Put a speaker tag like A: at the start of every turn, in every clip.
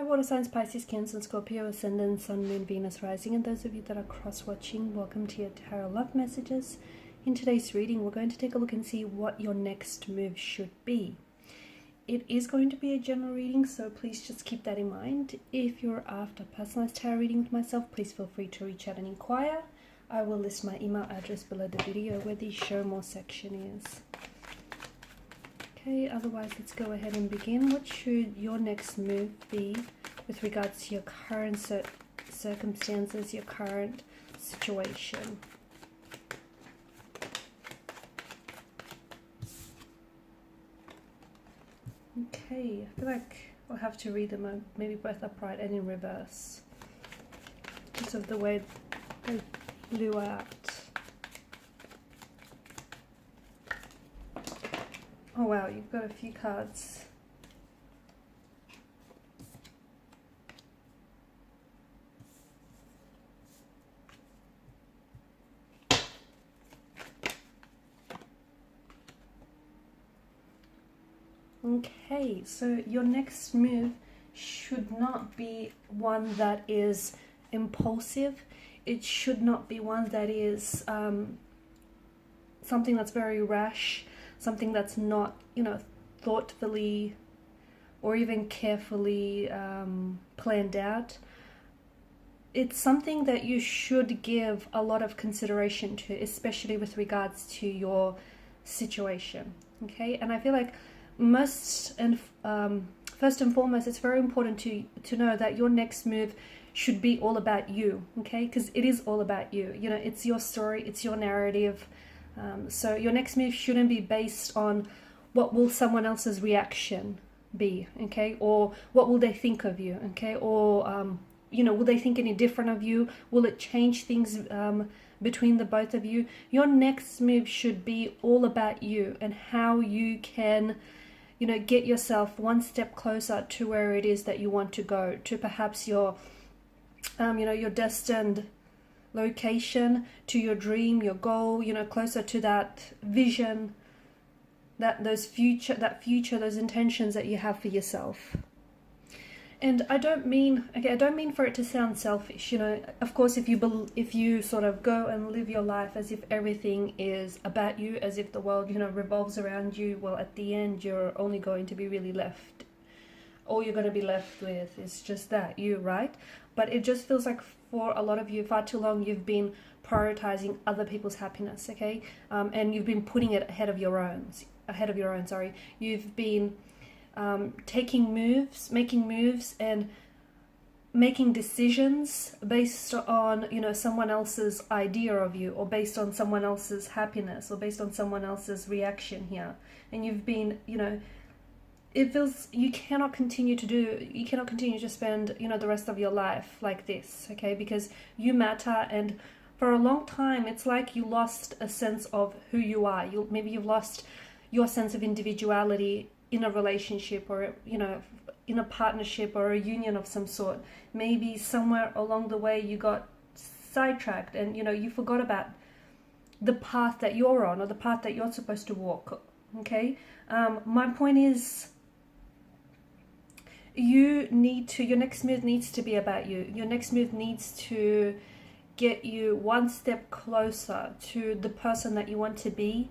A: Hi water signs, Pisces, Cancer, and Scorpio, Ascendant, Sun, Moon, Venus, Rising, and those of you that are cross-watching, welcome to your Tarot Love Messages. In today's reading, we're going to take a look and see what your next move should be. It is going to be a general reading, so please just keep that in mind. If you're after personalized tarot reading with myself, please feel free to reach out and inquire. I will list my email address below the video where the show more section is. Okay, otherwise let's go ahead and begin. What should your next move be with regards to your current circumstances, your current situation? Okay, I feel like I'll have to read them maybe both upright and in reverse because of the way they blew out. Oh wow, you've got a few cards. Okay, so your next move should not be one that is impulsive. It should not be one that is something that's very rash. Something that's not, thoughtfully or even carefully planned out. It's something that you should give a lot of consideration to, especially with regards to your situation, okay? And I feel like first and foremost, it's very important to know that your next move should be all about you, okay? Because it is all about you. It's your story, it's your narrative. So your next move shouldn't be based on what will someone else's reaction be, okay? Or what will they think of you, okay? Or, will they think any different of you? Will it change things between the both of you? Your next move should be all about you and how you can, get yourself one step closer to where it is that you want to go, to perhaps your destined location, to your dream, your goal, closer to that vision, those intentions that you have for yourself. And I don't mean for it to sound selfish. Of course, if you sort of go and live your life as if everything is about you, as if the world, revolves around you, well, at the end, you're only going to be really left. All you're going to be left with is just that, you, right? But it just feels like for a lot of you, far too long, you've been prioritizing other people's happiness, okay? And you've been putting it ahead of your own. You've been making moves and making decisions based on, someone else's idea of you, or based on someone else's happiness, or based on someone else's reaction here. And you've been, it feels you cannot continue to spend, the rest of your life like this, okay? Because you matter, and for a long time, it's like you lost a sense of who you are. Maybe you've lost your sense of individuality in a relationship, or, in a partnership or a union of some sort. Maybe somewhere along the way you got sidetracked and, you forgot about the path that you're on, or the path that you're supposed to walk, okay? My point is, your next move needs to be about you. Your next move needs to get you one step closer to the person that you want to be,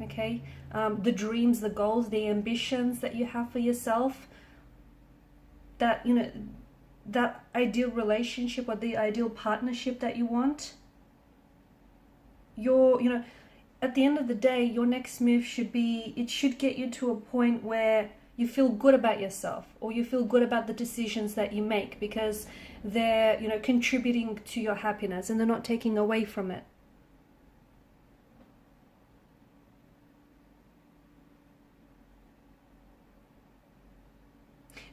A: okay? The dreams, the goals, the ambitions that you have for yourself, that, that ideal relationship or the ideal partnership that you want. At the end of the day, your next move should get you to a point where you feel good about yourself, or you feel good about the decisions that you make, because they're, contributing to your happiness and they're not taking away from it.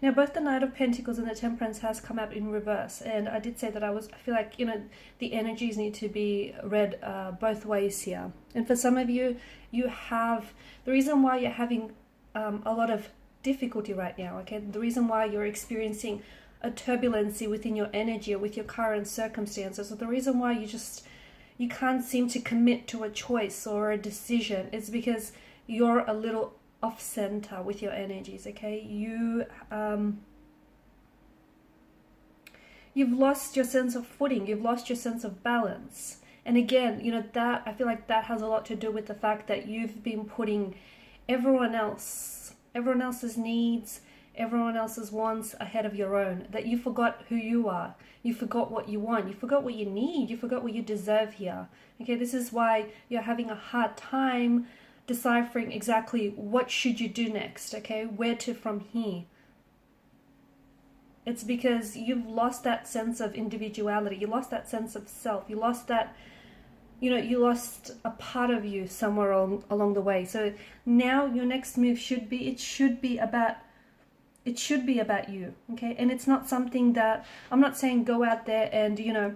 A: Now, both the Knight of Pentacles and the Temperance has come out in reverse, and I did say that I feel like, the energies need to be read both ways here. And for some of you, the reason why you're having a lot of difficulty right now, okay? The reason why you're experiencing a turbulency within your energy or with your current circumstances, or the reason why you can't seem to commit to a choice or a decision is because you're a little off center with your energies, okay? you've lost your sense of footing, you've lost your sense of balance. And again, you know, that I feel like that has a lot to do with the fact that you've been putting everyone else's needs, everyone else's wants ahead of your own, that you forgot who you are, you forgot what you want, you forgot what you need, you forgot what you deserve here. Okay, this is why you're having a hard time deciphering exactly what should you do next, okay, where to from here. It's because you've lost that sense of individuality, you lost that sense of self, you lost that, you know, you lost a part of you somewhere along the way. So now your next move should be, it should be about you, okay? And it's not something that, I'm not saying go out there and, you know,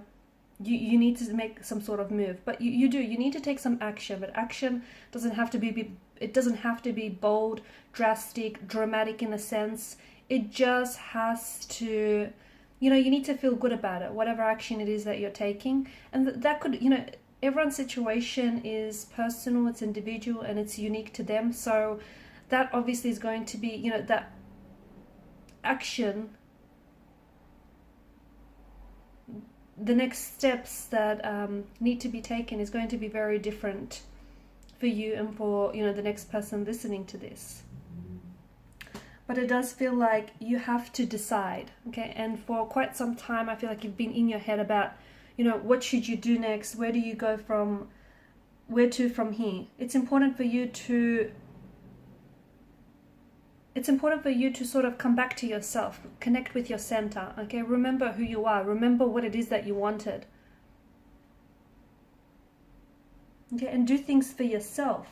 A: you need to make some sort of move, but you need to take some action. But action doesn't have to be, it doesn't have to be bold, drastic, dramatic in a sense. It just has to, you know, you need to feel good about it, whatever action it is that you're taking. And that could, you know, everyone's situation is personal, it's individual, and it's unique to them. So that obviously is going to be, you know, that action, the next steps that need to be taken is going to be very different for you and for, you know, the next person listening to this. But it does feel like you have to decide, okay? And for quite some time, I feel like you've been in your head about, you know, what should you do next? Where do you go from, where to from here? It's important for you to sort of come back to yourself, connect with your center, okay? Remember who you are, remember what it is that you wanted. Okay, and do things for yourself.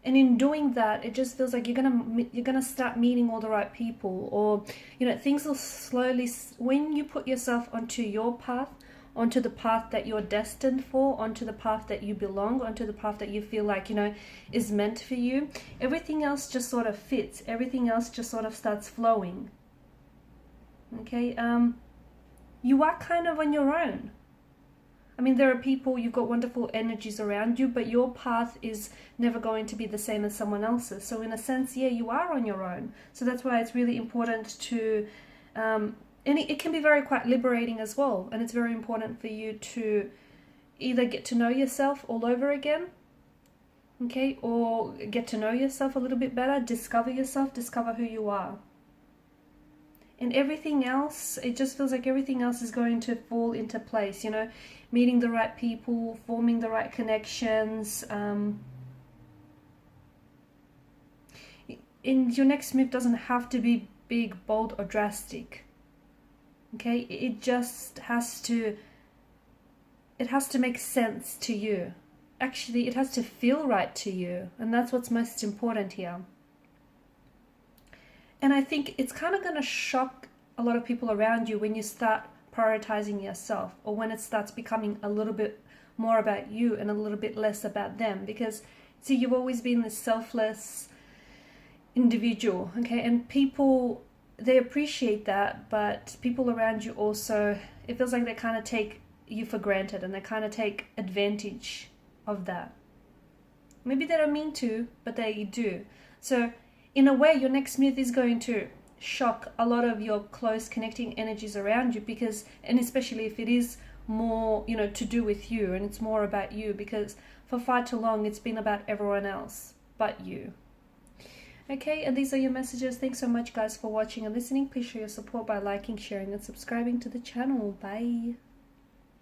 A: And in doing that, it just feels like you're gonna start meeting all the right people, or, you know, things will slowly, when you put yourself onto your path, onto the path that you're destined for, onto the path that you belong, onto the path that you feel like, you know, is meant for you, everything else just sort of fits, everything else just sort of starts flowing. Okay, you are kind of on your own. I mean, there are people, you've got wonderful energies around you, but your path is never going to be the same as someone else's. So in a sense, yeah, you are on your own. So that's why it's really important to, and it can be very quite liberating as well. And it's very important for you to either get to know yourself all over again, okay, or get to know yourself a little bit better, discover yourself, discover who you are. And everything else, it just feels like everything else is going to fall into place, you know, meeting the right people, forming the right connections. And your next move doesn't have to be big, bold, or drastic. Okay, it just has to, it has to make sense to you. Actually, it has to feel right to you. And that's what's most important here. And I think it's kind of going to shock a lot of people around you when you start prioritizing yourself, or when it starts becoming a little bit more about you and a little bit less about them. Because, see, you've always been this selfless individual, okay? And people, they appreciate that, but people around you also, it feels like they kind of take you for granted, and they kind of take advantage of that. Maybe they don't mean to, but they do. So in a way, your next move is going to shock a lot of your close connecting energies around you, because, and especially if it is more, you know, to do with you and it's more about you, because for far too long it's been about everyone else but you. Okay, and these are your messages. Thanks so much, guys, for watching and listening. Please show your support by liking, sharing, and subscribing to the channel. Bye.